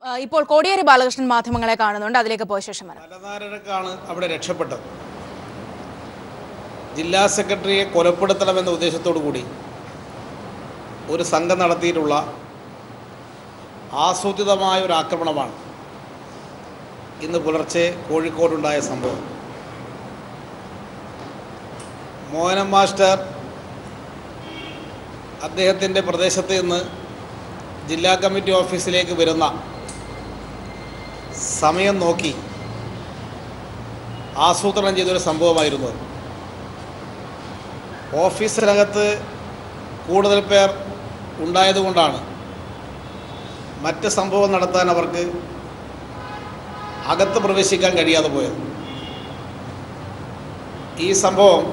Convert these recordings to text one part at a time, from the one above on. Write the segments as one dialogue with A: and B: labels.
A: ഇപ്പോൾ കോടിയേരി ബാലകൃഷ്ണൻ മാധ്യമങ്ങളെ കാണുന്നുണ്ട്. അതിലേക്ക് പോയ ശേഷം
B: പലതാരക്കാണ് അവിടെ രക്ഷപ്പെട്ടത്. ജില്ലാ സെക്രട്ടറിയെ കൊലപ്പെടുത്തണമെന്ന ഉദ്ദേശത്തോടു കൂടി ഒരു സംഘം നടത്തിയിട്ടുള്ള ആസൂത്രിതമായ ഒരു ആക്രമണമാണ് ഇന്ന് പുലർച്ചെ കോഴിക്കോടുണ്ടായ സംഭവം. മോഹനൻ മാസ്റ്റർ അദ്ദേഹത്തിൻ്റെ പ്രദേശത്ത് നിന്ന് ജില്ലാ കമ്മിറ്റി ഓഫീസിലേക്ക് വരുന്ന സമയം നോക്കി ആസൂത്രണം ചെയ്തൊരു സംഭവമായിരുന്നു. ഓഫീസിനകത്ത് കൂടുതൽ പേർ ഉണ്ടായതുകൊണ്ടാണ് മറ്റ് സംഭവം നടത്താൻ അവർക്ക് അകത്ത് പ്രവേശിക്കാൻ കഴിയാതെ പോയത്. ഈ സംഭവം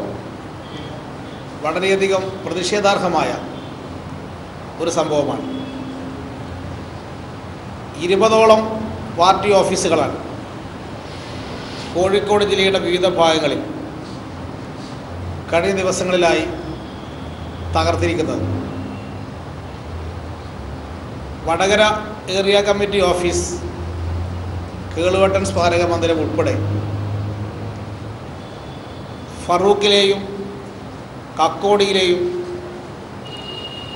B: വളരെയധികം പ്രതിഷേധാർഹമായ ഒരു സംഭവമാണ്. 20ഓളം പാർട്ടി ഓഫീസുകളാണ് കോഴിക്കോട് ജില്ലയുടെ വിവിധ ഭാഗങ്ങളിൽ കഴിഞ്ഞ ദിവസങ്ങളിലായി തകർത്തിരിക്കുന്നത്. വടകര ഏരിയ കമ്മിറ്റി ഓഫീസ്, കേളുവട്ടൻ സ്മാരക മന്ദിരം ഉൾപ്പെടെ ഫറൂഖിലെയും കക്കോടിയിലെയും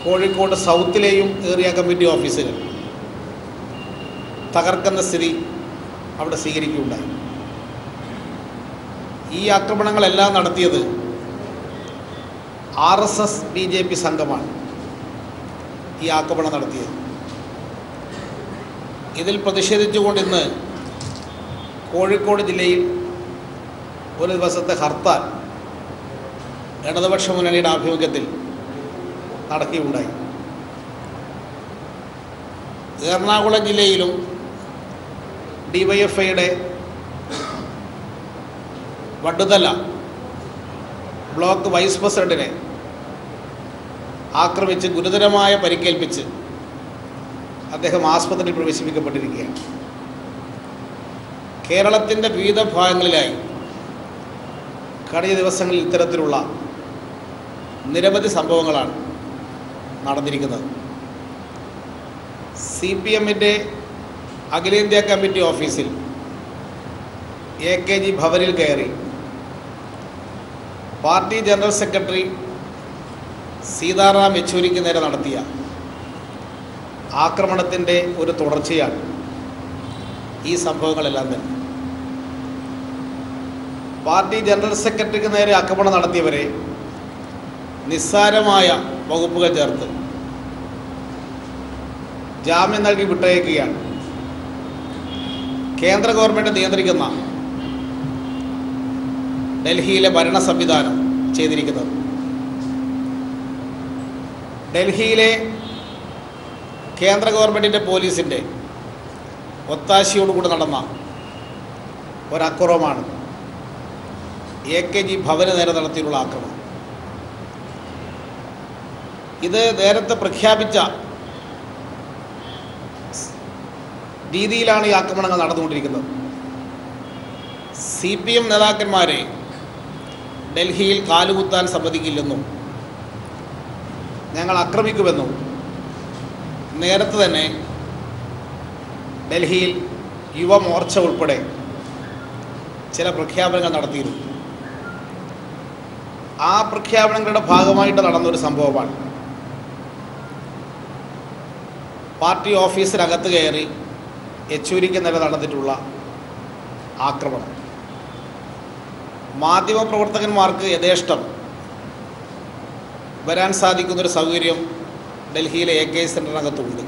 B: കോഴിക്കോട് സൗത്തിലെയും ഏരിയ കമ്മിറ്റി ഓഫീസുകൾ തകർക്കുന്ന സ്ഥിതി അവിടെ സ്വീകരിക്കുകയുണ്ടായി. ഈ ആക്രമണങ്ങളെല്ലാം നടത്തിയത് RSS BJP സംഘമാണ്. ഈ ആക്രമണം നടത്തിയത് ഇതിൽ പ്രതിഷേധിച്ചുകൊണ്ട് ഇന്ന് കോഴിക്കോട് ജില്ലയിൽ ഒരു ദിവസത്തെ ഹർത്താൽ ഇടതുപക്ഷ മുന്നണിയുടെ ആഭിമുഖ്യത്തിൽ നടക്കുകയുണ്ടായി. എറണാകുളം ജില്ലയിലും DYFIയുടെ വടുതല ബ്ലോക്ക് വൈസ് പ്രസിഡന്റിനെ ആക്രമിച്ച് ഗുരുതരമായ പരിക്കേൽപ്പിച്ച് അദ്ദേഹം ആസ്പത്രിയിൽ പ്രവേശിപ്പിക്കപ്പെട്ടിരിക്കുകയാണ്. കേരളത്തിൻ്റെ വിവിധ ഭാഗങ്ങളിലായി കഴിഞ്ഞ ദിവസങ്ങളിൽ ഇത്തരത്തിലുള്ള നിരവധി സംഭവങ്ങളാണ് നടന്നിരിക്കുന്നത്. CPMൻ്റെ അഖിലേന്ത്യാ കമ്മിറ്റി ഓഫീസിൽ AKG ഭവനിൽ കയറി പാർട്ടി ജനറൽ സെക്രട്ടറി സീതാറാം യെച്ചൂരിക്ക് നേരെ നടത്തിയ ആക്രമണത്തിൻ്റെ ഒരു തുടർച്ചയാണ് ഈ സംഭവങ്ങളെല്ലാം തന്നെ. പാർട്ടി ജനറൽ സെക്രട്ടറിക്ക് നേരെ ആക്രമണം നടത്തിയവരെ നിസ്സാരമായ വകുപ്പുകൾ ചേർത്ത് ജാമ്യം നൽകി വിട്ടയക്കുകയാണ് കേന്ദ്ര ഗവൺമെൻറ് നിയന്ത്രിക്കുന്ന ഡൽഹിയിലെ ഭരണ സംവിധാനം ചെയ്തിരിക്കുന്നത്. ഡൽഹിയിലെ കേന്ദ്ര ഗവൺമെൻറ്റിൻ്റെ പോലീസിൻ്റെ ഒത്താശയോടുകൂടി നടന്ന ഒരക്രമമാണ് AKG ഭവന് നേരെ നടത്തിയുള്ള ആക്രമണം. ഇത് നേരത്തെ പ്രഖ്യാപിച്ച രീതിയിലാണ് ഈ ആക്രമണങ്ങൾ നടന്നുകൊണ്ടിരിക്കുന്നത്. CPM നേതാക്കന്മാരെ ഡൽഹിയിൽ കാലുകുത്താൻ സമ്മതിക്കില്ലെന്നും ഞങ്ങൾ ആക്രമിക്കുമെന്നും നേരത്തെ തന്നെ ഡൽഹിയിൽ യുവമോർച്ച ഉൾപ്പെടെ ചില പ്രഖ്യാപനങ്ങൾ നടത്തിയിരുന്നു. ആ പ്രഖ്യാപനങ്ങളുടെ ഭാഗമായിട്ട് നടന്നൊരു സംഭവമാണ് പാർട്ടി ഓഫീസിനകത്ത് കയറി യെച്ചൂരിക്ക് നേരെ നടന്നിട്ടുള്ള ആക്രമണം. മാധ്യമപ്രവർത്തകന്മാർക്ക് യഥേഷ്ടം വരാൻ സാധിക്കുന്നൊരു സൗകര്യം ഡൽഹിയിലെ AK സെൻറ്ററിനകത്തുണ്ട്.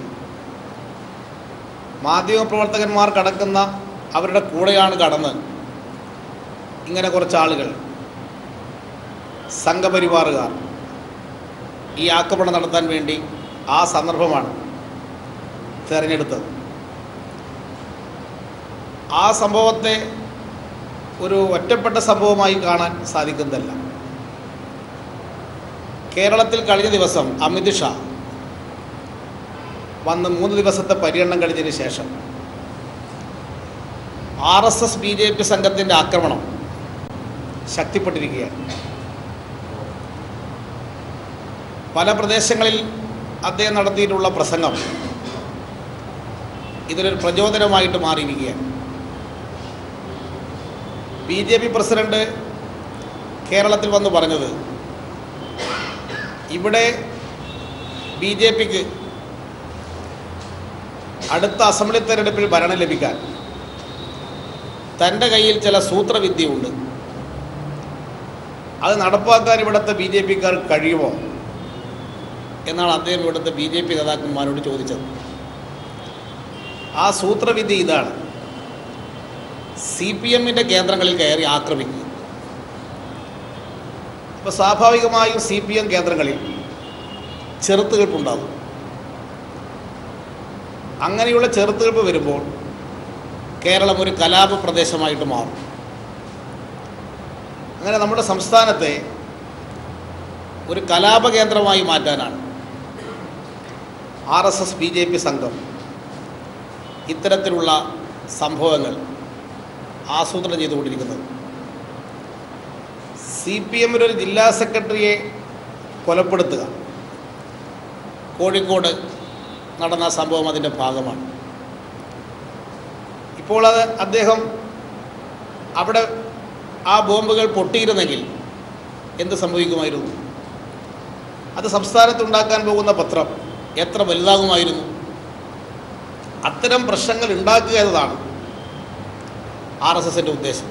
B: മാധ്യമപ്രവർത്തകന്മാർ കടക്കുന്ന അവരുടെ കൂടെയാണ് കടന്ന് ഇങ്ങനെ കുറച്ച് ആളുകൾ, സംഘപരിവാറുകാർ ഈ ആക്രമണം നടത്താൻ വേണ്ടി ആ സന്ദർഭമാണ് തിരഞ്ഞെടുത്തത്. ആ സംഭവത്തെ ഒരു ഒറ്റപ്പെട്ട സംഭവമായി കാണാൻ സാധിക്കുന്നതല്ല. കേരളത്തിൽ കഴിഞ്ഞ ദിവസം അമിത് ഷാ വന്ന് 3 ദിവസത്തെ പര്യടനം കഴിഞ്ഞതിന് ശേഷം RSS BJP സംഘത്തിൻ്റെ ആക്രമണം ശക്തിപ്പെട്ടിരിക്കുകയാണ്. പല പ്രദേശങ്ങളിൽ അദ്ദേഹം നടത്തിയിട്ടുള്ള പ്രസംഗം ഇതിനൊരു പ്രചോദനമായിട്ട് മാറിയിരിക്കുകയാണ്. BJP പ്രസിഡന്റ് കേരളത്തിൽ വന്ന് പറഞ്ഞത് ഇവിടെ BJPക്ക് അടുത്ത അസംബ്ലി തെരഞ്ഞെടുപ്പിൽ ഭരണം ലഭിക്കാൻ തൻ്റെ കയ്യിൽ ചില സൂത്രവിദ്യയുണ്ട്, അത് നടപ്പാക്കാൻ ഇവിടുത്തെ BJPക്കാർ കഴിയുമോ എന്നാണ് അദ്ദേഹം ഇവിടുത്തെ BJP നേതാക്കന്മാരോട് ചോദിച്ചത്. ആ സൂത്രവിദ്യ ഇതാണ്: CPMൻ്റെ കേന്ദ്രങ്ങളിൽ കയറി ആക്രമിക്കുക. അപ്പോൾ സ്വാഭാവികമായും CPM കേന്ദ്രങ്ങളിൽ ചെറുത്തുനിൽപ്പുണ്ടാകും. അങ്ങനെയുള്ള ചെറുത്തുനിൽപ്പ് വരുമ്പോൾ കേരളം ഒരു കലാപ പ്രദേശമായിട്ട് മാറും. അങ്ങനെ നമ്മുടെ സംസ്ഥാനത്തെ ഒരു കലാപ കേന്ദ്രമായി മാറ്റാനാണ് RSS BJP സംഘം ഇത്തരത്തിലുള്ള സംഭവങ്ങൾ ആസൂത്രണം ചെയ്തുകൊണ്ടിരിക്കുന്നത്. CPMൻ്റെ ഒരു ജില്ലാ സെക്രട്ടറിയെ കൊലപ്പെടുത്തുക കോഴിക്കോട് നടന്ന സംഭവം അതിൻ്റെ ഭാഗമാണ്. ഇപ്പോൾ അദ്ദേഹം അവിടെ ആ ബോംബുകൾ പൊട്ടിയിരുന്നെങ്കിൽ എന്ത് സംഭവിക്കുമായിരുന്നു? അത് സംസ്ഥാനത്തുണ്ടാക്കാൻ പോകുന്ന പത്രം എത്ര വലുതാകുമായിരുന്നു? അത്തരം പ്രശ്നങ്ങൾ ഉണ്ടാക്കുക എന്നതാണ് RSSൻ്റെ ഉദ്ദേശം.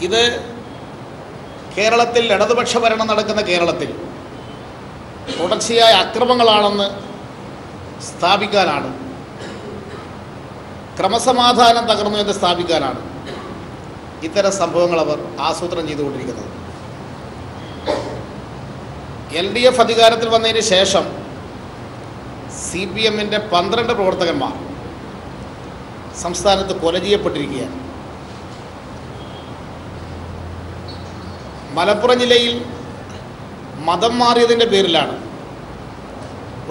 B: ഇത് കേരളത്തിൽ ഇടതുപക്ഷ ഭരണം നടക്കുന്ന കേരളത്തിൽ തുടർച്ചയായ അക്രമങ്ങളാണെന്ന് സ്ഥാപിക്കാനാണ്, ക്രമസമാധാനം തകർന്നു എന്ന് സ്ഥാപിക്കാനാണ് ഇത്തരം സംഭവങ്ങൾ അവർ ആസൂത്രണം ചെയ്തുകൊണ്ടിരിക്കുന്നത്. LDF അധികാരത്തിൽ വന്നതിന് ശേഷം CPMൻ്റെ 12 പ്രവർത്തകന്മാർ സംസ്ഥാനത്ത് കൊല ചെയ്യപ്പെട്ടിരിക്കുകയാണ്. മലപ്പുറം ജില്ലയിൽ മതം മാറിയതിൻ്റെ പേരിലാണ്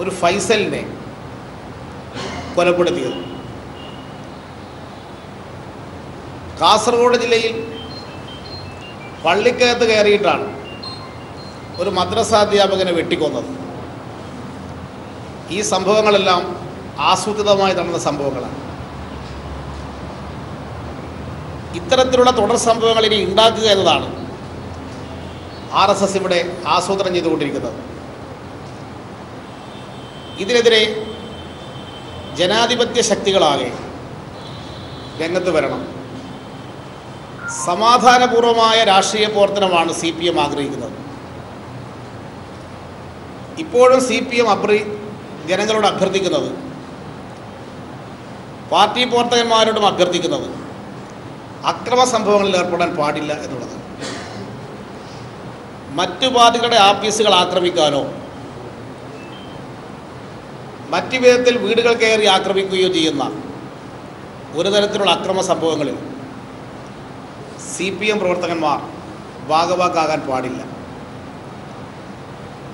B: ഒരു ഫൈസലിനെ കൊലപ്പെടുത്തിയത്. കാസർഗോഡ് ജില്ലയിൽ പള്ളിക്കകത്ത് കയറിയിട്ടാണ് ഒരു മദ്രസാധ്യാപകനെ വെട്ടിക്കൊന്നത്. ഈ സംഭവങ്ങളെല്ലാം ആസൂത്രിതമായി നടന്ന സംഭവങ്ങളാണ്. ഇത്തരത്തിലുള്ള തുടർ സംഭവങ്ങൾ ഇനി ഉണ്ടാക്കുക എന്നതാണ് RSS ഇവിടെ ആസൂത്രണം ചെയ്തുകൊണ്ടിരിക്കുന്നത്. ഇതിനെതിരെ ജനാധിപത്യ ശക്തികളാകെ രംഗത്ത് വരണം. സമാധാനപൂർവമായ രാഷ്ട്രീയ പ്രവർത്തനമാണ് CPM ആഗ്രഹിക്കുന്നത്. ഇപ്പോഴും CPM ജനങ്ങളോട് അഭ്യർത്ഥിക്കുന്നത്, പാർട്ടി പ്രവർത്തകന്മാരോടും അഭ്യർത്ഥിക്കുന്നത് അക്രമ സംഭവങ്ങളിൽ ഏർപ്പെടാൻ പാടില്ല എന്നുള്ളതാണ്. മറ്റു പാർട്ടികളുടെ ആഫീസുകൾ ആക്രമിക്കാനോ മറ്റു വിധത്തിൽ വീടുകൾ കയറി ആക്രമിക്കുകയോ ചെയ്യുന്ന ഒരു തരത്തിലുള്ള അക്രമ സംഭവങ്ങളിൽ CPM പ്രവർത്തകന്മാർ ഭാഗവാക്കാകാൻ പാടില്ല.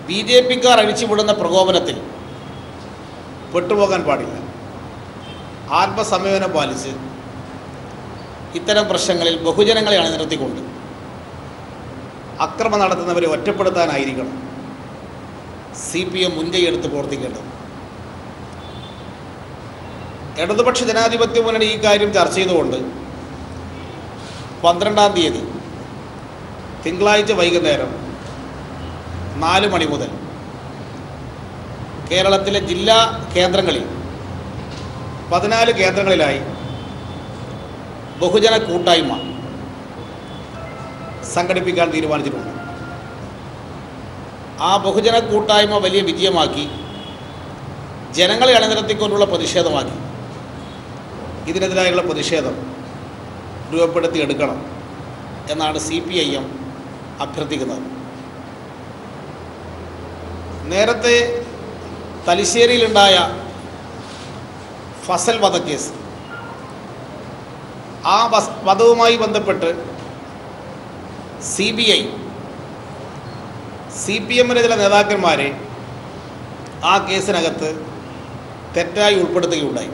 B: BJPക്കാർ അഴിച്ചുവിടുന്ന പ്രകോപനത്തിൽ പെട്ടുപോകാൻ പാടില്ല. ആത്മസംയമനം പാലിച്ച് ഇത്തരം പ്രശ്നങ്ങളിൽ ബഹുജനങ്ങളെ അണിനിർത്തിക്കൊണ്ട് അക്രമം നടത്തുന്നവരെ ഒറ്റപ്പെടുത്താനായിരിക്കണം CPM മുൻകൈയെടുത്ത് പ്രവർത്തിക്കേണ്ടത്. ഇടതുപക്ഷ ജനാധിപത്യ മുന്നണി ഈ കാര്യം ചർച്ച ചെയ്തുകൊണ്ട് 12-ാം തീയതി തിങ്കളാഴ്ച വൈകുന്നേരം 4 മണി മുതൽ കേരളത്തിലെ ജില്ലാ കേന്ദ്രങ്ങളിൽ 14 കേന്ദ്രങ്ങളിലായി ബഹുജന കൂട്ടായ്മ സംഘടിപ്പിക്കാൻ തീരുമാനിച്ചിട്ടുണ്ട്. ആ ബഹുജന കൂട്ടായ്മ വലിയ വിജയമാക്കി ജനങ്ങളെ അണിനിരത്തിക്കൊണ്ടുള്ള പ്രതിഷേധമാക്കി ഇതിനെതിരായുള്ള പ്രതിഷേധം രൂപപ്പെടുത്തിയെടുക്കണം എന്നാണ് CPIM അഭ്യർത്ഥിക്കുന്നത്. നേരത്തെ തലശ്ശേരിയിലുണ്ടായ ഫസൽ വധക്കേസ്, ആ വധവുമായി ബന്ധപ്പെട്ട് CPMൻ്റെ ചില നേതാക്കന്മാരെ ആ കേസിനകത്ത് തെറ്റായി ഉൾപ്പെടുത്തുകയുണ്ടായി.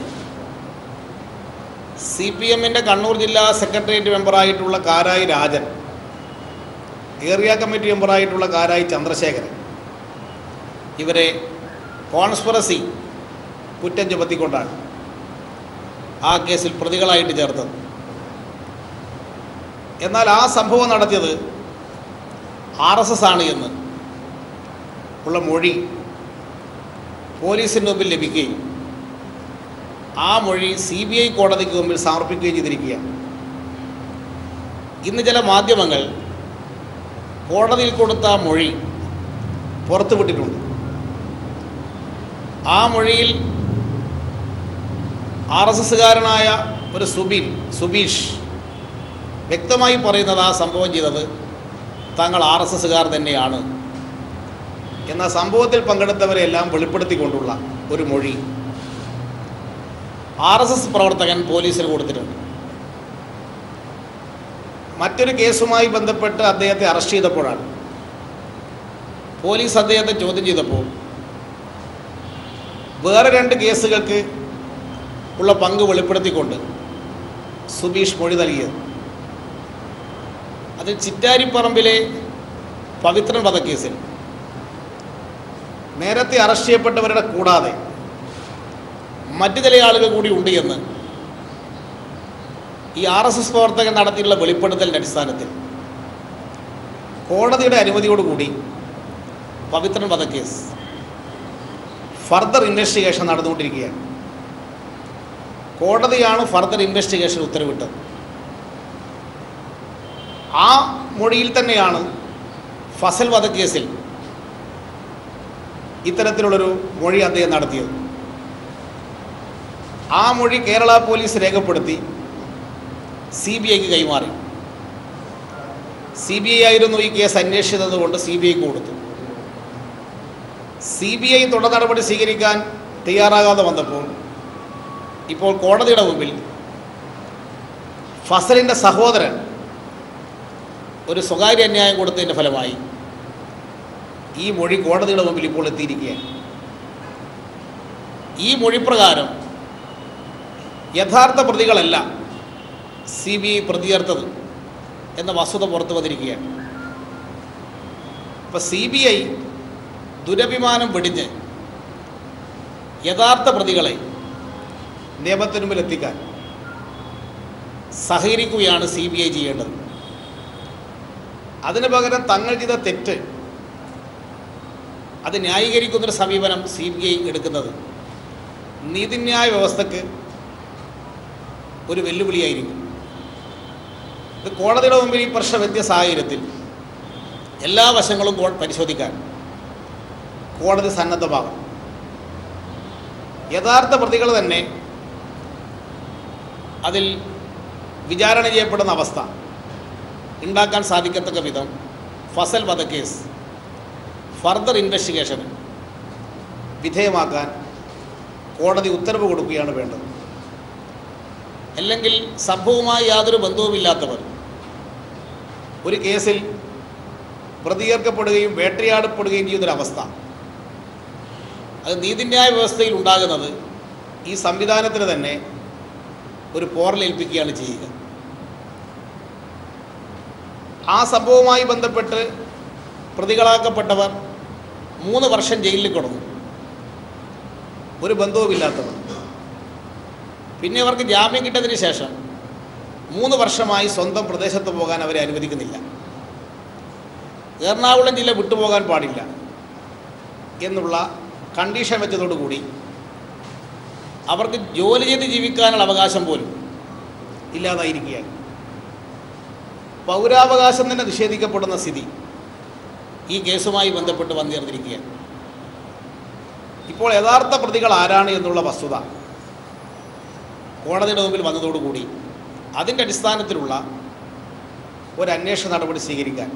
B: CPMൻ്റെ കണ്ണൂർ ജില്ലാ സെക്രട്ടേറിയറ്റ് മെമ്പറായിട്ടുള്ള കാരായി രാജൻ, ഏരിയ കമ്മിറ്റി മെമ്പറായിട്ടുള്ള കാരായി ചന്ദ്രശേഖരൻ, ഇവരെ കോൺസ്പിറസി കുറ്റം ചുമത്തിക്കൊണ്ടാണ് ആ കേസിൽ പ്രതികളായിട്ട് ചേർത്തത്. എന്നാൽ ആ സംഭവം നടത്തിയത് RSS ആണ് എന്ന് ഉള്ള മൊഴി പോലീസിന് മുമ്പിൽ ലഭിക്കുകയും ആ മൊഴി CBI കോടതിക്ക് മുമ്പിൽ സമർപ്പിക്കുകയും ചെയ്തിരിക്കുകയാണ്. ഇന്ന് ചില മാധ്യമങ്ങൾ കോടതിയിൽ കൊടുത്ത മൊഴി പുറത്തുവിട്ടിട്ടുണ്ട്. ആ മൊഴിയിൽ RSSകാരനായ ഒരു സുബീഷ് വ്യക്തമായി പറയുന്നത് ആ സംഭവം ചെയ്തത് താങ്കൾ RSSകാർ തന്നെയാണ് എന്ന സംഭവത്തിൽ പങ്കെടുത്തവരെല്ലാം വെളിപ്പെടുത്തിക്കൊണ്ടുള്ള ഒരു മൊഴി RSS പ്രവർത്തകൻ പോലീസിന് കൊടുത്തിട്ടുണ്ട്. മറ്റൊരു കേസുമായി ബന്ധപ്പെട്ട് അദ്ദേഹത്തെ അറസ്റ്റ് ചെയ്തപ്പോഴാണ് പോലീസ് അദ്ദേഹത്തെ ചോദ്യം ചെയ്തപ്പോൾ വേറെ 2 കേസുകൾക്ക് ഉള്ള പങ്ക് വെളിപ്പെടുത്തിക്കൊണ്ട് സുബീഷ് മൊഴി നൽകിയത്. അതിൽ ചിറ്റാരിപ്പറമ്പിലെ പവിത്രൻ വധക്കേസിൽ നേരത്തെ അറസ്റ്റ് ചെയ്യപ്പെട്ടവരുടെ കൂടാതെ മറ്റു ചില ആളുകൾ കൂടി ഉണ്ട് എന്ന് ഈ RSS പ്രവർത്തകൻ നടത്തിയിട്ടുള്ള വെളിപ്പെടുത്തലിൻ്റെ അടിസ്ഥാനത്തിൽ കോടതിയുടെ അനുമതിയോടുകൂടി പവിത്രൻ വധക്കേസ് ഫർദർ ഇൻവെസ്റ്റിഗേഷൻ നടന്നുകൊണ്ടിരിക്കുകയാണ്. കോടതിയാണ് ഫർദർ ഇൻവെസ്റ്റിഗേഷൻ ഉത്തരവിട്ടത്. ആ മൊഴിയിൽ തന്നെയാണ് ഫസൽ വധക്കേസിൽ ഇത്തരത്തിലുള്ളൊരു മൊഴി അദ്ദേഹം നടത്തിയത്. ആ മൊഴി കേരള പോലീസ് രേഖപ്പെടുത്തി CBIക്ക് കൈമാറി. CBI ആയിരുന്നു ഈ കേസ് അന്വേഷിച്ചതുകൊണ്ട് CBIക്ക് കൊടുത്തു. CBI തുടർ നടപടി സ്വീകരിക്കാൻ തയ്യാറാകാതെ വന്നപ്പോൾ ഇപ്പോൾ കോടതിയുടെ മുമ്പിൽ ഫസലിൻ്റെ സഹോദരൻ ഒരു സ്വകാര്യ അന്യായം കൊടുത്തതിൻ്റെ ഫലമായി ഈ മൊഴി കോടതിയുടെ മുമ്പിൽ ഇപ്പോൾ എത്തിയിരിക്കുകയാണ്. ഈ മൊഴിപ്രകാരം യഥാർത്ഥ പ്രതികളല്ല CBI പ്രതി ചേർത്തത് എന്ന വസ്തുത പുറത്തു വന്നിരിക്കുകയാണ്. അപ്പോൾ CBI ദുരഭിമാനം വെടിഞ്ഞ് യഥാർത്ഥ പ്രതികളെ നിയമത്തിന് മുമ്പിൽ എത്തിക്കാൻ സഹകരിക്കുകയാണ് CBI ചെയ്യേണ്ടത്. അതിനു പകരം തങ്ങൾ ചെയ്ത തെറ്റ് അത് ന്യായീകരിക്കുന്നൊരു സമീപനം CBI എടുക്കുന്നത് നീതിന്യായ വ്യവസ്ഥക്ക് ഒരു വെല്ലുവിളിയായിരിക്കും. ഇത് കോടതിയുടെ മുമ്പിൽ ഈ പ്രശ്നം എത്തിയ സാഹചര്യത്തിൽ എല്ലാ വശങ്ങളും പരിശോധിക്കാൻ കോടതി സന്നദ്ധമാകും. യഥാർത്ഥ പ്രതികൾ തന്നെ അതിൽ വിചാരണ ചെയ്യപ്പെടുന്ന അവസ്ഥ ഉണ്ടാക്കാൻ സാധിക്കത്തക്ക വിധം ഫസൽ വധക്കേസ് ഫർദർ ഇൻവെസ്റ്റിഗേഷന് വിധേയമാക്കാൻ കോടതി ഉത്തരവ് കൊടുക്കുകയാണ് വേണ്ടത്. അല്ലെങ്കിൽ സംഭവവുമായി യാതൊരു ബന്ധവുമില്ലാത്തവർ ഒരു കേസിൽ പ്രതിയേർക്കപ്പെടുകയും വേട്ടയാടപ്പെടുകയും ചെയ്യുന്നൊരവസ്ഥ അത് നീതിന്യായ വ്യവസ്ഥയിൽ ഉണ്ടാകുന്നത് ഈ സംവിധാനത്തിന് തന്നെ ഒരു പോറലേൽപ്പിക്കുകയാണ് ചെയ്യുക. ആ സംഭവവുമായി ബന്ധപ്പെട്ട് പ്രതികളാക്കപ്പെട്ടവർ 3 വർഷം ജയിലിൽ കിടന്നു, ഒരു ബന്ധവുമില്ലാത്തവർ. പിന്നെ അവർക്ക് ജാമ്യം കിട്ടിയതിന് ശേഷം 3 വർഷമായി സ്വന്തം പ്രദേശത്ത് പോകാൻ അവരെ അനുവദിക്കുന്നില്ല. എറണാകുളം ജില്ല വിട്ടുപോകാൻ പാടില്ല എന്നുള്ള കണ്ടീഷൻ വെച്ചതോടുകൂടി അവർക്ക് ജോലി ചെയ്ത് ജീവിക്കാനുള്ള അവകാശം പോലും ഇല്ലാതായിരിക്കുകയാണ്. പൗരാവകാശം തന്നെ നിഷേധിക്കപ്പെടുന്ന സ്ഥിതി ഈ കേസുമായി ബന്ധപ്പെട്ട് വന്നുചേർന്നിരിക്കുകയാണ്. ഇപ്പോൾ യഥാർത്ഥ പ്രതികൾ ആരാണ് എന്നുള്ള വസ്തുത കോടതിയുടെ മുമ്പിൽ വന്നതോടുകൂടി അതിൻ്റെ അടിസ്ഥാനത്തിലുള്ള ഒരു അന്വേഷണ നടപടി സ്വീകരിക്കാൻ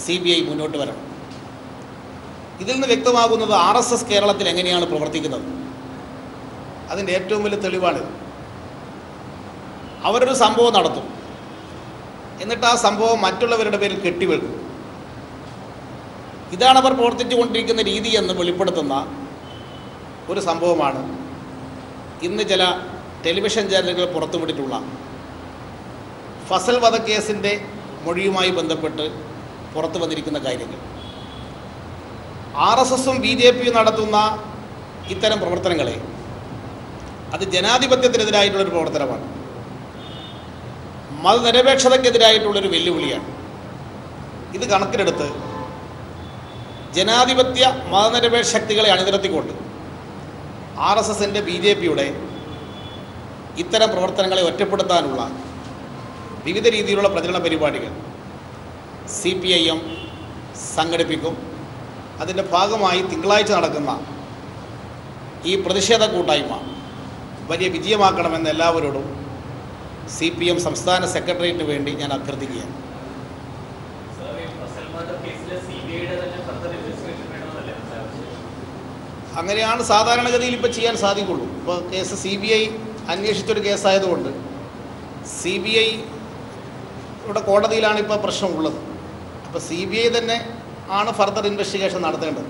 B: CBI മുന്നോട്ട് വരണം. ഇതിൽ നിന്ന് വ്യക്തമാകുന്നത് RSS കേരളത്തിൽ എങ്ങനെയാണ് പ്രവർത്തിക്കുന്നത്. അതിൻ്റെ ഏറ്റവും വലിയ തെളിവാണ് അവരൊരു സംഭവം നടത്തും, എന്നിട്ട് ആ സംഭവം മറ്റുള്ളവരുടെ പേരിൽ കെട്ടിവെക്കും. ഇതാണ് അവർ പ്രവർത്തിച്ചു കൊണ്ടിരിക്കുന്ന രീതി എന്ന് വെളിപ്പെടുത്തുന്ന ഒരു സംഭവമാണ് ഇന്ന് ചില ടെലിവിഷൻ ചാനലുകൾ പുറത്തുവിട്ടിട്ടുള്ള ഫസൽ വധക്കേസിൻ്റെ മൊഴിയുമായി ബന്ധപ്പെട്ട് പുറത്തു വന്നിരിക്കുന്ന കാര്യങ്ങൾ. RSSും BJPയും നടത്തുന്ന ഇത്തരം പ്രവർത്തനങ്ങളെ അത് ജനാധിപത്യത്തിനെതിരായിട്ടുള്ളൊരു പ്രവർത്തനമാണ്, മതനിരപേക്ഷതയ്ക്കെതിരായിട്ടുള്ളൊരു വെല്ലുവിളിയാണ്. ഇത് കണക്കിലെടുത്ത് ജനാധിപത്യ മതനിരപേക്ഷ ശക്തികളെ അണിനിരത്തിക്കൊണ്ട് RSSൻ്റെ BJPയുടെ ഇത്തരം പ്രവർത്തനങ്ങളെ ഒറ്റപ്പെടുത്താനുള്ള വിവിധ രീതിയിലുള്ള പ്രചരണ പരിപാടികൾ CPIM സംഘടിപ്പിക്കും. അതിൻ്റെ ഭാഗമായി തിങ്കളാഴ്ച നടക്കുന്ന ഈ പ്രതിഷേധ കൂട്ടായ്മ വലിയ വിജയമാക്കണമെന്ന് എല്ലാവരോടും CPM സംസ്ഥാന സെക്രട്ടേറിയറ്റിന് വേണ്ടി ഞാൻ അഭ്യർത്ഥിക്കുകയാണ്. അങ്ങനെയാണ് സാധാരണഗതിയിൽ ഇപ്പോൾ ചെയ്യാൻ സാധിക്കുള്ളൂ. ഇപ്പോൾ കേസ് CBI അന്വേഷിച്ചൊരു കേസായതുകൊണ്ട് CBI ഇവിടെ കോടതിയിലാണ് ഇപ്പോൾ പ്രശ്നമുള്ളത്. അപ്പോൾ CBI തന്നെ ആണ് ഫർദർ ഇൻവെസ്റ്റിഗേഷൻ നടത്തേണ്ടത്.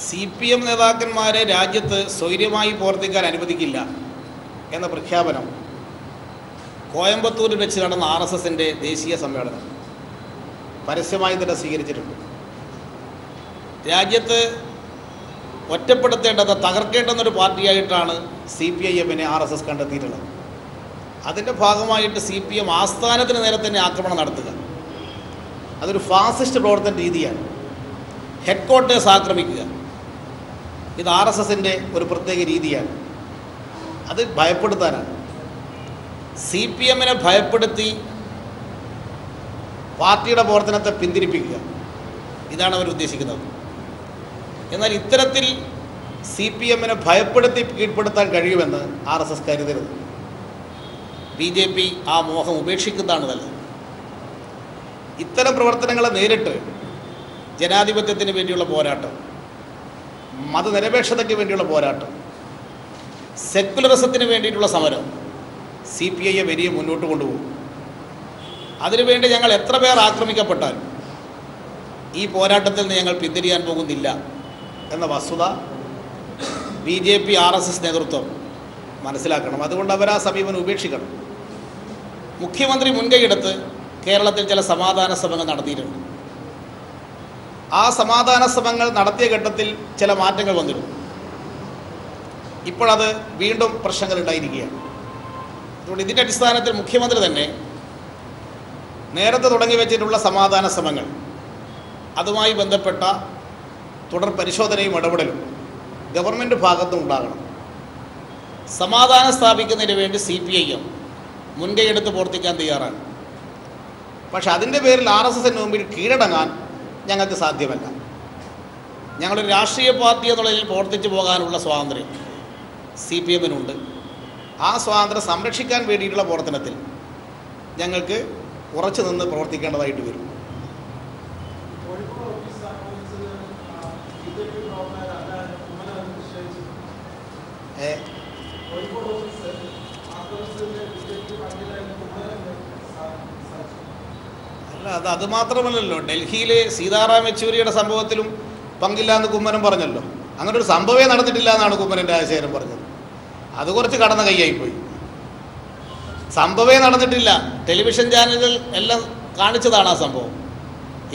B: CPM നേതാക്കന്മാരെ രാജ്യത്ത് സ്വൈര്യമായി പ്രവർത്തിക്കാൻ അനുവദിക്കില്ല എന്ന പ്രഖ്യാപനം കോയമ്പത്തൂരിൽ വെച്ച് നടന്ന RSSൻ്റെ ദേശീയ സമ്മേളനം പരസ്യമായി തന്നെ സ്വീകരിച്ചിട്ടുണ്ട്. രാജ്യത്ത് ഒറ്റപ്പെടുത്തേണ്ടത്, തകർക്കേണ്ടെന്നൊരു പാർട്ടിയായിട്ടാണ് CPIMനെ RSS കണ്ടെത്തിയിട്ടുള്ളത്. അതിൻ്റെ ഭാഗമായിട്ട് CPM ആസ്ഥാനത്തിന് നേരെ തന്നെ ആക്രമണം നടത്തുക, അതൊരു ഫാസിസ്റ്റ് പ്രവർത്തന രീതിയാണ്. ഹെഡ് ക്വാർട്ടേഴ്സ് ആക്രമിക്കുക, ഇത് RSSൻ്റെ ഒരു പ്രത്യേക രീതിയാണ്. അത് ഭയപ്പെടുത്താനാണ്. CPMനെ ഭയപ്പെടുത്തി പാർട്ടിയുടെ പ്രവർത്തനത്തെ പിന്തിരിപ്പിക്കുക, ഇതാണ് അവർ ഉദ്ദേശിക്കുന്നത്. എന്നാൽ ഇത്തരത്തിൽ CPMനെ ഭയപ്പെടുത്തി കീഴ്പ്പെടുത്താൻ കഴിയുമെന്ന് RSS കരുതരുത്. BJP ആ മോഹം ഉപേക്ഷിക്കുന്നതാണ് നല്ലത്. ഇത്തരം പ്രവർത്തനങ്ങളെ നേരിട്ട് ജനാധിപത്യത്തിന് വേണ്ടിയുള്ള പോരാട്ടം, മതനിരപേക്ഷതയ്ക്ക് വേണ്ടിയുള്ള പോരാട്ടം, സെക്കുലറിസത്തിന് വേണ്ടിയിട്ടുള്ള സമരം CPI വലിയ മുന്നോട്ട് കൊണ്ടുപോകും. അതിനുവേണ്ടി ഞങ്ങൾ എത്ര പേർ ആക്രമിക്കപ്പെട്ടാലും ഈ പോരാട്ടത്തിൽ നിന്ന് ഞങ്ങൾ പിന്തിരിയാൻ പോകുന്നില്ല എന്ന വസ്തുത BJP RSS നേതൃത്വം മനസ്സിലാക്കണം. അതുകൊണ്ട് അവർ ആ സമീപനം ഉപേക്ഷിക്കണം. മുഖ്യമന്ത്രി മുൻകൈയെടുത്ത് കേരളത്തിൽ ചില സമാധാന ശ്രമങ്ങൾ നടത്തിയിട്ടുണ്ട്. ആ സമാധാന ശ്രമങ്ങൾ നടത്തിയ ഘട്ടത്തിൽ ചില മാറ്റങ്ങൾ വന്നിരുന്നു. ഇപ്പോഴത് വീണ്ടും പ്രശ്നങ്ങൾ ഉണ്ടായിരിക്കുകയാണ്. അതുകൊണ്ട് ഇതിൻ്റെ അടിസ്ഥാനത്തിൽ മുഖ്യമന്ത്രി തന്നെ നേരത്തെ തുടങ്ങി വെച്ചിട്ടുള്ള സമാധാന ശ്രമങ്ങൾ, അതുമായി ബന്ധപ്പെട്ട തുടർ പരിശോധനയും ഇടപെടലും ഗവൺമെൻറ് ഭാഗത്തും ഉണ്ടാകണം. സമാധാനം സ്ഥാപിക്കുന്നതിന് വേണ്ടി CPIM മുൻകൈയെടുത്ത് പ്രവർത്തിക്കാൻ തയ്യാറാണ്. പക്ഷെ അതിൻ്റെ പേരിൽ RSSന് മുമ്പിൽ കീഴടങ്ങാൻ ഞങ്ങൾക്ക് സാധ്യമല്ല. ഞങ്ങളൊരു രാഷ്ട്രീയ പാർട്ടി എന്നുള്ളതിൽ പ്രവർത്തിച്ചു പോകാനുള്ള സ്വാതന്ത്ര്യം CPMനുണ്ട്. ആ സ്വാതന്ത്ര്യം സംരക്ഷിക്കാൻ വേണ്ടിയിട്ടുള്ള പ്രവർത്തനത്തിൽ ഞങ്ങൾക്ക് ഉറച്ചു നിന്ന് പ്രവർത്തിക്കേണ്ടതായിട്ട് വരും. അല്ല, അത് മാത്രമല്ലല്ലോ, ഡൽഹിയിൽ സീതാറാം യെച്ചൂരിയുടെ സംഭവത്തിലും പങ്കില്ല എന്ന് കുമ്മനം പറഞ്ഞല്ലോ. അങ്ങനെ ഒരു സംഭവമേ നടന്നിട്ടില്ല എന്നാണ് കുമ്മനം രാജശേഖരൻ പറഞ്ഞത്. അത് കുറച്ച് കടന്ന കൈയായിപ്പോയി. സംഭവമേ നടന്നിട്ടില്ല, ടെലിവിഷൻ ചാനലുകൾ എല്ലാം കാണിച്ചതാണ് ആ സംഭവം.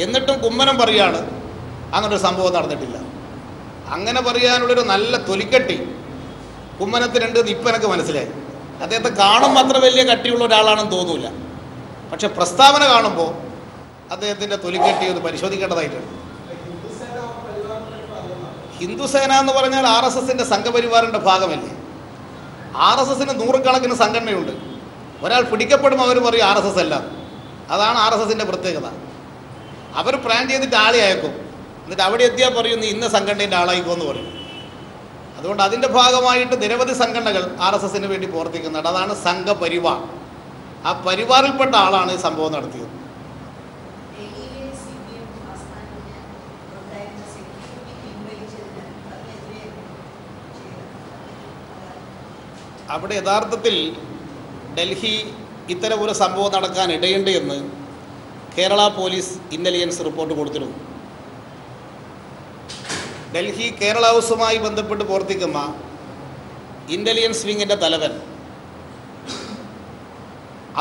B: എന്നിട്ടും കുമ്മനം പറയുകയാണ് അങ്ങനൊരു സംഭവം നടന്നിട്ടില്ല. അങ്ങനെ പറയാനുള്ളൊരു നല്ല തൊലിക്കട്ടി കുമ്മനത്തിനുണ്ട് ഇപ്പം എനിക്ക് മനസ്സിലായി. അദ്ദേഹത്തെ കാണുമ്പോൾ അത്ര വലിയ കട്ടിയുള്ള ഒരാളാണെന്ന് തോന്നൂല. പക്ഷെ പ്രസ്താവന കാണുമ്പോൾ അദ്ദേഹത്തിൻ്റെ തൊലിക്കട്ടി ഒന്ന് പരിശോധിക്കേണ്ടതായിട്ടുണ്ട്. ഹിന്ദുസേന എന്ന് പറഞ്ഞാൽ RSSൻ്റെ സംഘപരിവാറിൻ്റെ ഭാഗമല്ലേ. RSSന് നൂറുകണക്കിന് സംഘടനയുണ്ട്. ഒരാൾ പിടിക്കപ്പെടുമ്പോൾ അവർ പറയും RSS അല്ല. അതാണ് RSSൻ്റെ പ്രത്യേകത. അവർ പ്ലാൻ ചെയ്തിട്ട് ആളെ അയക്കും, എന്നിട്ട് അവിടെ എത്തിയാൽ പറയും നീ ഇന്ന സംഘടനയുടെ ആളായിക്കോന്ന് പറയും. അതുകൊണ്ട് അതിൻ്റെ ഭാഗമായിട്ട് നിരവധി സംഘടനകൾ RSSന് വേണ്ടി പ്രവർത്തിക്കുന്നുണ്ട്. അതാണ് സംഘപരിവാർ. ആ പരിവാറിൽപ്പെട്ട ആളാണ് ഈ സംഭവം നടത്തിയത്. അവിടെ യഥാർത്ഥത്തിൽ ഡൽഹി ഇത്തരം ഒരു സംഭവം നടക്കാൻ ഇടയുണ്ട് എന്ന് കേരള പോലീസ് ഇൻ്റലിജൻസ് റിപ്പോർട്ട് കൊടുത്തിരുന്നു. ഡൽഹി കേരള ഹൗസുമായി ബന്ധപ്പെട്ട് പ്രവർത്തിക്കുന്ന ഇൻ്റലിജൻസ് വിങ്ങിൻ്റെ തലവൻ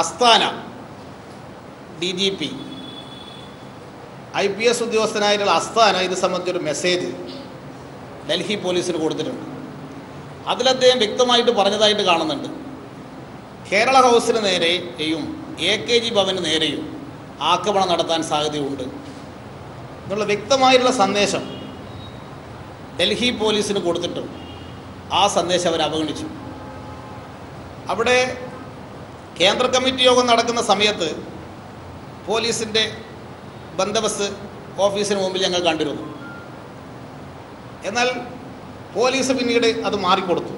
B: അസ്താന DGP IPS ഉദ്യോഗസ്ഥനായിട്ടുള്ള അസ്താന ഇത് സംബന്ധിച്ചൊരു മെസ്സേജ് ഡൽഹി പോലീസിന് കൊടുത്തിട്ടുണ്ട്. അതിൽ അദ്ദേഹം വ്യക്തമായിട്ട് പറഞ്ഞതായിട്ട് കാണുന്നുണ്ട്, കേരള ഹൗസിന് നേരെയും AKG ഭവന് നേരെയും ആക്രമണം നടത്താൻ സാധ്യതയുണ്ട് എന്നുള്ള വ്യക്തമായിട്ടുള്ള സന്ദേശം ഡൽഹി പോലീസിന് കൊടുത്തിട്ടും ആ സന്ദേശം അവർ അവഗണിച്ചു. അവിടെ കേന്ദ്ര കമ്മിറ്റി യോഗം നടക്കുന്ന സമയത്ത് പോലീസിൻ്റെ ബന്ദോബസ്ത് ഓഫീസിന് മുമ്പിൽ ഞങ്ങൾ കണ്ടിരുന്നു. എന്നാൽ പോലീസ് പിന്നീട് അത് മാറിക്കൊടുത്തു.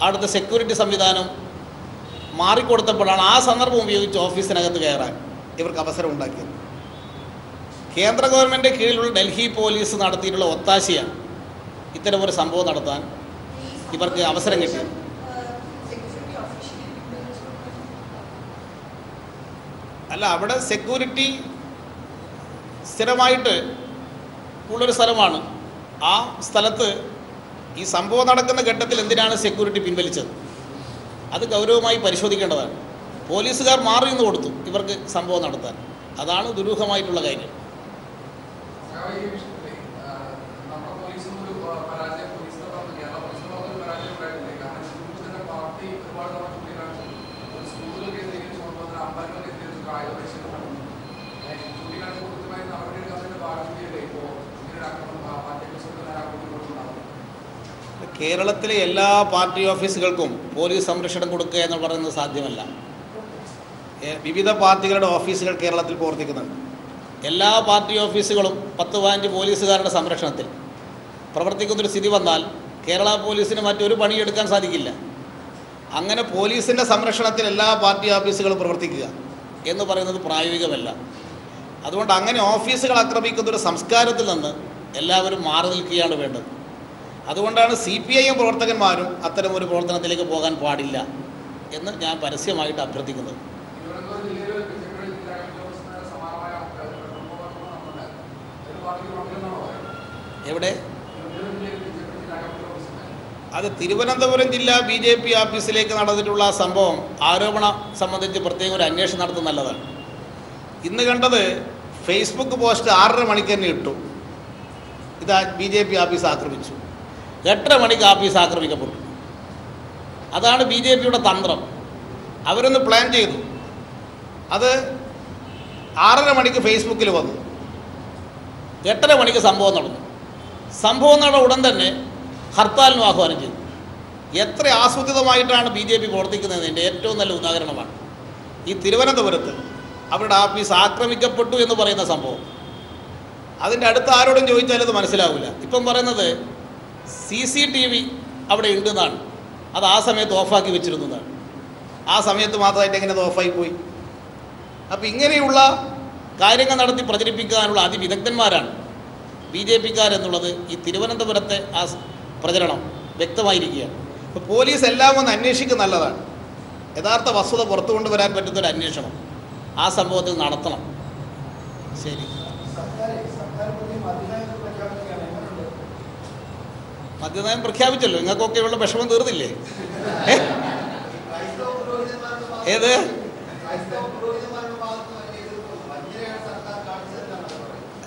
B: അവിടുത്തെ സെക്യൂരിറ്റി സംവിധാനം മാറിക്കൊടുത്തപ്പോഴാണ് ആ സന്ദർഭം ഉപയോഗിച്ച് ഓഫീസിനകത്ത് കയറാൻ ഇവർക്ക് അവസരം ഉണ്ടാക്കിയത്. കേന്ദ്ര ഗവൺമെൻറ് കീഴിലുള്ള ഡൽഹി പോലീസ് നടത്തിയിട്ടുള്ള ഒത്താശയാണ് ഇത്തരമൊരു സംഭവം നടത്താൻ ഇവർക്ക് അവസരം കിട്ടിയത്. അല്ല, അവിടെ സെക്യൂരിറ്റി സ്ഥിരമായിട്ട് ഉള്ളൊരു സ്ഥലമാണ്. ആ സ്ഥലത്ത് ഈ സംഭവം നടക്കുന്ന ഘട്ടത്തിൽ എന്തിനാണ് സെക്യൂരിറ്റി പിൻവലിച്ചത്? അത് ഗൗരവമായി പരിശോധിക്കേണ്ടതാണ്. പോലീസുകാർ മാറി നിന്ന് കൊടുത്തു ഇവർക്ക് സംഭവം നടത്താൻ. അതാണ് ദുരൂഹമായിട്ടുള്ള കാര്യം. കേരളത്തിലെ എല്ലാ പാർട്ടി ഓഫീസുകൾക്കും പോലീസ് സംരക്ഷണം കൊടുക്കുക എന്ന് പറയുന്നത് സാധ്യമല്ല. വിവിധ പാർട്ടികളുടെ ഓഫീസുകൾ കേരളത്തിൽ പ്രവർത്തിക്കുന്നുണ്ട്. എല്ലാ പാർട്ടി ഓഫീസുകളും 10-15 പോലീസുകാരുടെ സംരക്ഷണത്തിൽ പ്രവർത്തിക്കുന്നൊരു സ്ഥിതി വന്നാൽ കേരള പോലീസിന് മറ്റൊരു പണിയെടുക്കാൻ സാധിക്കില്ല. അങ്ങനെ പോലീസിൻ്റെ സംരക്ഷണത്തിൽ എല്ലാ പാർട്ടി ഓഫീസുകളും പ്രവർത്തിക്കുക എന്ന് പറയുന്നത് പ്രായോഗികമല്ല. അതുകൊണ്ട് അങ്ങനെ ഓഫീസുകൾ ആക്രമിക്കുന്നൊരു സംസ്കാരത്തിൽ നിന്ന് എല്ലാവരും മാറി നിൽക്കുകയാണ് വേണ്ടത്. അതുകൊണ്ടാണ് CPIM പ്രവർത്തകന്മാരും അത്തരമൊരു പ്രവർത്തനത്തിലേക്ക് പോകാൻ പാടില്ല എന്ന് ഞാൻ പരസ്യമായിട്ട് അഭ്യർത്ഥിക്കുന്നത്. എവിടെ? അത് തിരുവനന്തപുരം ജില്ലാ BJP ഓഫീസിലേക്ക് നടന്നിട്ടുള്ള സംഭവം ആരോപണം സംബന്ധിച്ച് പ്രത്യേകം ഒരു അന്വേഷണം നടത്തുന്നത് നല്ലതാണ്. ഇന്ന് കണ്ടത് ഫേസ്ബുക്ക് പോസ്റ്റ് 6:30 മണിക്ക് തന്നെ ഇട്ടു, ഇത് BJP ഓഫീസ് ആക്രമിച്ചു. 8:30 മണിക്ക് ഓഫീസ് ആക്രമിക്കപ്പെട്ടു. അതാണ് BJPയുടെ തന്ത്രം. അവരൊന്ന് പ്ലാൻ ചെയ്തു. അത് 6:30 മണിക്ക് ഫേസ്ബുക്കിൽ വന്നു, 8:30 മണിക്ക് സംഭവം നടന്നു. സംഭവം നടന്ന ഉടൻ തന്നെ ഹർത്താലിനും ആഹ്വാനം ചെയ്തു. എത്ര ആസൂത്രിതമായിട്ടാണ് BJP പ്രവർത്തിക്കുന്നതിൻ്റെ ഏറ്റവും നല്ല ഉദാഹരണമാണ് ഈ തിരുവനന്തപുരത്ത് അവരുടെ ഓഫീസ് ആക്രമിക്കപ്പെട്ടു എന്ന് പറയുന്ന സംഭവം. അതിൻ്റെ അടുത്ത് ആരോടും ചോദിച്ചാലും അത് മനസ്സിലാവില്ല. ഇപ്പം പറയുന്നത് CCTV അവിടെ ഉണ്ടെന്നാണ്. അത് ആ സമയത്ത് ഓഫാക്കി വെച്ചിരുന്നതാണ്. ആ സമയത്ത് മാത്രമായിട്ട് എങ്ങനെ അത് ഓഫായി പോയി? അപ്പോൾ ഇങ്ങനെയുള്ള കാര്യങ്ങൾ നടത്തി പ്രചരിപ്പിക്കാനുള്ള അതിവിദഗ്ധന്മാരാണ് BJPക്കാരെന്നുള്ളത് ഈ തിരുവനന്തപുരത്തെ ആ പ്രചരണം വ്യക്തമായിരിക്കുകയാണ്. ഇപ്പോൾ പോലീസ് എല്ലാം ഒന്ന് അന്വേഷിക്കുന്നത് നല്ലതാണ്. യഥാർത്ഥ വസ്തുത പുറത്തു കൊണ്ടുവരാൻ പറ്റുന്നൊരു അന്വേഷണം ആ സംഭവത്തിൽ നടത്തണം. ശരി, മദ്യനയം പ്രഖ്യാപിച്ചല്ലോ. നിങ്ങൾക്കൊക്കെയുള്ള വിഷമം തീർന്നില്ലേ? ഏത്?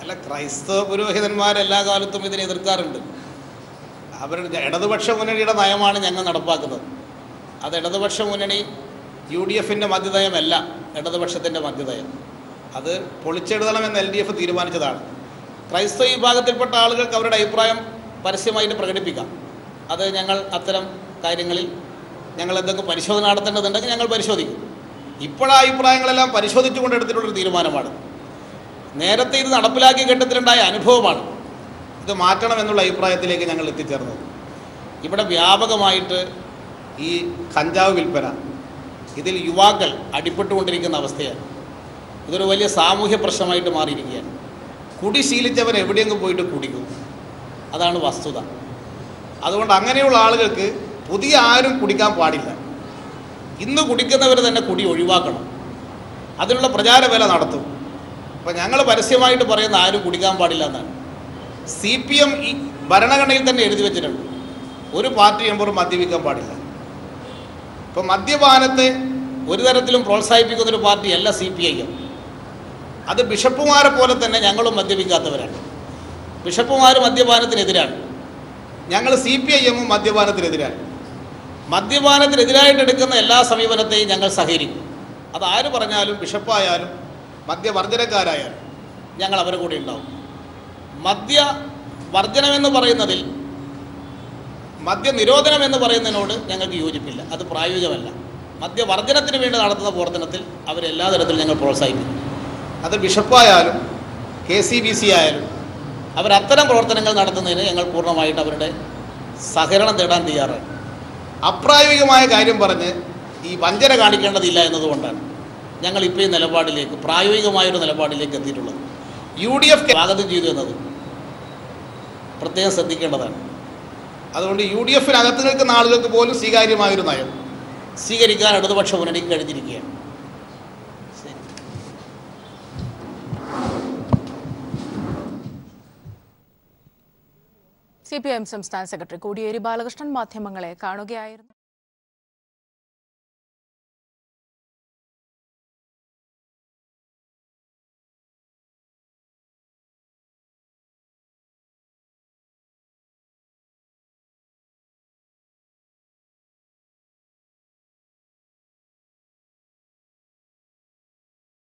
B: അല്ല, ക്രൈസ്തവ പുരോഹിതന്മാരെല്ലാ കാലത്തും ഇതിനെ എതിർക്കാറുണ്ട്. അവരുടെ ഇടതുപക്ഷ മുന്നണിയുടെ നയമാണ് ഞങ്ങൾ നടപ്പാക്കുന്നത്. അത് ഇടതുപക്ഷ മുന്നണി UDFൻ്റെ മദ്യനയമല്ല, ഇടതുപക്ഷത്തിൻ്റെ മദ്യനയം. അത് പൊളിച്ചെഴുതണമെന്ന് LDF തീരുമാനിച്ചതാണ്. ക്രൈസ്തവ വിഭാഗത്തിൽപ്പെട്ട ആളുകൾക്ക് അവരുടെ അഭിപ്രായം പരസ്യമായിട്ട് പ്രകടിപ്പിക്കാം. അത് ഞങ്ങൾ അത്തരം കാര്യങ്ങളിൽ ഞങ്ങൾ എന്തെങ്കിലും പരിശോധന നടത്തേണ്ടതുണ്ടെങ്കിൽ ഞങ്ങൾ പരിശോധിക്കും. ഇപ്പോഴാ അഭിപ്രായങ്ങളെല്ലാം പരിശോധിച്ചുകൊണ്ട് എടുത്തിട്ടുള്ളൊരു തീരുമാനമാണ്. നേരത്തെ ഇത് നടപ്പിലാക്കിയ ഘട്ടത്തിലുണ്ടായ അനുഭവമാണ് ഇത് മാറ്റണമെന്നുള്ള അഭിപ്രായത്തിലേക്ക് ഞങ്ങൾ എത്തിച്ചേർന്നത്. ഇവിടെ വ്യാപകമായിട്ട് ഈ കഞ്ചാവ് വിൽപ്പന, ഇതിൽ യുവാക്കൾ അടിപ്പെട്ടുകൊണ്ടിരിക്കുന്ന അവസ്ഥയാണ്. ഇതൊരു വലിയ സാമൂഹ്യ പ്രശ്നമായിട്ട് മാറിയിരിക്കുകയാണ്. കുടി ശീലിച്ചവൻ എവിടെയെങ്കിലും പോയിട്ട് കുടിക്കും, അതാണ് വസ്തുത. അതുകൊണ്ട് അങ്ങനെയുള്ള ആളുകൾക്ക് പുതിയ ആരും കുടിക്കാൻ പാടില്ല. ഇന്ന് കുടിക്കുന്നവർ തന്നെ കുടി ഒഴിവാക്കണം. അതിനുള്ള പ്രചാരവേല നടത്തും. അപ്പോൾ ഞങ്ങൾ പരസ്യമായിട്ട് പറയുന്ന ആരും കുടിക്കാൻ പാടില്ല എന്നാണ്. CPM ഈ ഭരണഘടനയിൽ തന്നെ എഴുതി വെച്ചിട്ടുണ്ട്, ഒരു പാർട്ടി മെമ്പറും മദ്യപിക്കാൻ പാടില്ല. ഇപ്പം മദ്യപാനത്തെ ഒരു തരത്തിലും പ്രോത്സാഹിപ്പിക്കുന്നൊരു പാർട്ടിയല്ല CPIM. അത് ബിഷപ്പുമാരെ പോലെ തന്നെ ഞങ്ങളും മദ്യപിക്കാത്തവരാണ്. ബിഷപ്പുമാർ മദ്യപാനത്തിനെതിരാണ്, ഞങ്ങൾ CPIM മദ്യപാനത്തിനെതിരാണ്. മദ്യപാനത്തിനെതിരായിട്ട് എടുക്കുന്ന എല്ലാ സമീപനത്തെയും ഞങ്ങൾ സഹകരിക്കും. അതാര് പറഞ്ഞാലും, ബിഷപ്പായാലും മദ്യവർജനക്കാരായാലും ഞങ്ങൾ അവരെ കൂടെ ഉണ്ടാവും. മദ്യവർജനമെന്ന് പറയുന്നതിൽ മദ്യനിരോധനം എന്ന് പറയുന്നതിനോട് ഞങ്ങൾക്ക് യോജിപ്പില്ല, അത് പ്രായോഗികമല്ല. മദ്യവർജനത്തിന് വേണ്ടി നടത്തുന്ന പ്രവർത്തനത്തിൽ അവരെല്ലാ തരത്തിലും ഞങ്ങൾ പ്രോത്സാഹിപ്പിക്കും. അത് ബിഷപ്പായാലും KCBC ആയാലും അവരത്തരം പ്രവർത്തനങ്ങൾ നടത്തുന്നതിന് ഞങ്ങൾ പൂർണ്ണമായിട്ട് അവരുടെ സഹകരണം തേടാൻ തയ്യാറാണ്. അപ്രായോഗികമായ കാര്യം പറഞ്ഞ് ഈ വഞ്ചന കാണിക്കേണ്ടതില്ല എന്നതുകൊണ്ടാണ് ഞങ്ങൾ ഇപ്പോൾ ഈ നിലപാടിലേക്ക്, പ്രായോഗികമായൊരു നിലപാടിലേക്ക് എത്തിയിട്ടുള്ളത്. UDF സ്വാഗതം ചെയ്തു എന്നത് പ്രത്യേകം ശ്രദ്ധിക്കേണ്ടതാണ്. അതുകൊണ്ട് UDFനകത്ത് നിൽക്കുന്ന ആളുകൾക്ക് പോലും സ്വീകാര്യമായൊരു നയം സ്വീകരിക്കാൻ ഇടതുപക്ഷ മുന്നണിക്ക് കഴിഞ്ഞിരിക്കുകയാണ്.
A: CPIM സംസ്ഥാന സെക്രട്ടറി കോടിയേരി ബാലകൃഷ്ണൻ മാധ്യമങ്ങളെ കാണുകയായിരുന്നു.